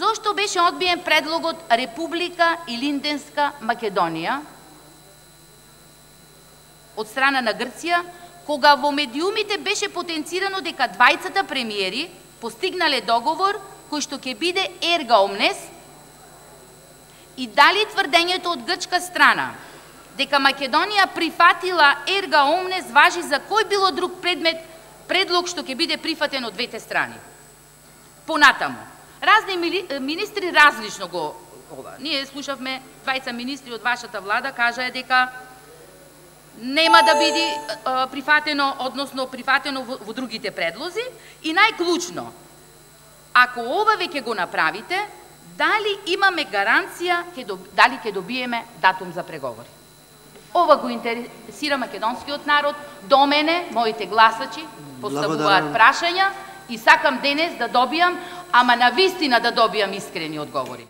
Зошто беше одбиен предлогот Република Илинденска Македонија од страна на Грција, кога во медиумите беше потенцирано дека двајцата премиери постигнале договор кој што ќе биде ерга омнес, и дали тврдењето од грчка страна дека Македонија прифатила ерга омнес важи за кој било друг предлог што ќе биде прифатен од двете страни. Понатаму, разни министри различно го ова. Ние слушавме двајца министри од вашата влада кажаа дека нема да биде прифатено, односно прифатено во другите предлози, и најклучно, ако ова веќе го направите, дали имаме гаранција дали ќе добиеме датум за преговори? Ова го интересира македонскиот народ, до мене, моите гласачи поставуваат прашања и сакам денес да добијам, ама на вистина да добијам искрени одговори.